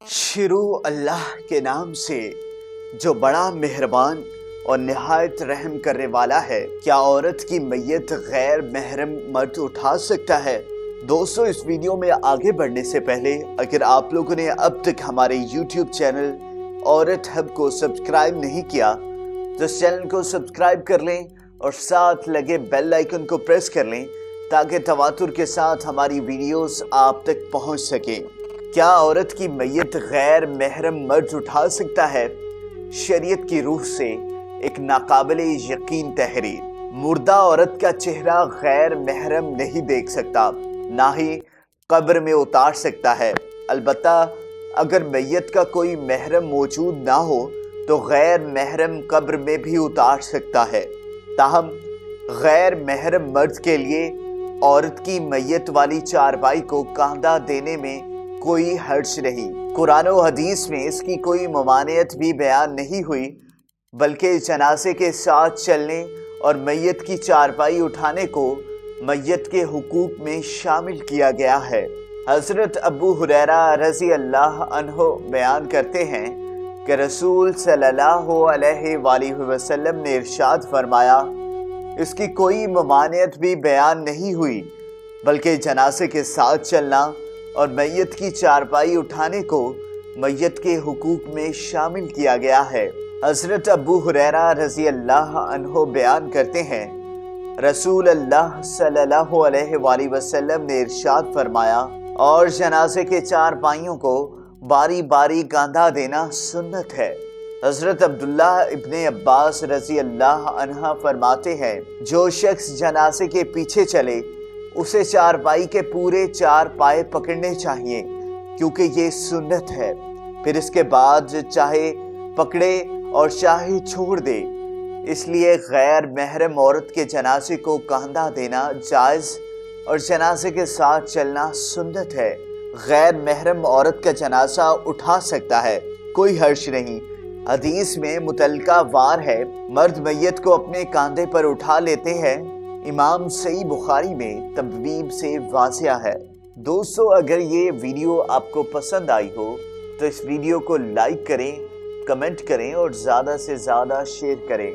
शुरू अल्लाह के नाम से जो बड़ा मेहरबान और निहायत रहम करने वाला है। क्या औरत की मैयत गैर महरम मर्द उठा सकता है? दोस्तों, इस वीडियो में आगे बढ़ने से पहले अगर आप लोगों ने अब तक हमारे YouTube चैनल औरत हब को सब्सक्राइब नहीं किया तो इस चैनल को सब्सक्राइब कर लें और साथ लगे बेल आइकन को प्रेस कर लें ताकि तवातुर के साथ हमारी वीडियोस आप तक पहुंच सकें। क्या औरत की मैयत गैर महरम मर्द उठा सकता है? शरीयत की रूह से एक नाकाबिले यकीन तहरीर। मुर्दा औरत का चेहरा गैर महरम नहीं देख सकता, ना ही कब्र में उतार सकता है। अलबत्ता अगर मैयत का कोई महरम मौजूद ना हो तो गैर महरम कब्र में भी उतार सकता है। ताहम गैर महरम मर्द के लिए औरत की मैयत वाली चारपाई को कांधा देने में कोई हर्ज नहीं। कुरान और हदीस में इसकी कोई ममानियत भी बयान नहीं हुई, बल्कि जनाजे के साथ चलने और मैयत की चारपाई उठाने को मैयत के हुकूक में शामिल किया गया है। हज़रत अबू हुरैरा रज़ी अल्लाह अन्हो बयान करते हैं कि रसूल सल्लल्लाहु अलैहि वसल्लम ने इरशाद फरमाया, इसकी कोई ममानियत भी बयान नहीं हुई, बल्कि जनाजे के साथ चलना और मैयत की चारपाई उठाने को मैयत के हुकूक में शामिल किया गया है। हज़रत अबू हुरैरा रज़ी अल्लाह अन्हो बयान करते हैं, रसूल अल्लाह सल्लल्लाहु अलैहि वसल्लम ने इरशाद फरमाया, और जनाजे के चारपाइयों को बारी बारी कांधा देना सुन्नत है। हज़रत अब्दुल्ला इब्ने अब्बास रज़ी अल्लाह अन्हा फरमाते हैं, जो शख्स जनाजे के पीछे चले उसे चारपाई के पूरे चार पाए पकड़ने चाहिए, क्योंकि ये सुन्नत है। फिर इसके बाद चाहे पकड़े और चाहे छोड़ दे। इसलिए गैर महरम औरत के जनाजे को कांधा देना जायज़ और जनाजे के साथ चलना सुन्नत है। गैर महरम औरत का जनाजा उठा सकता है, कोई हर्ज नहीं। हदीस में मुतल्लका वार है, मर्द मैयत को अपने कांधे पर उठा लेते हैं। इमाम सही बुखारी में तबवीब से वाज़िया है। दोस्तों, अगर ये वीडियो आपको पसंद आई हो तो इस वीडियो को लाइक करें, कमेंट करें और ज़्यादा से ज़्यादा शेयर करें।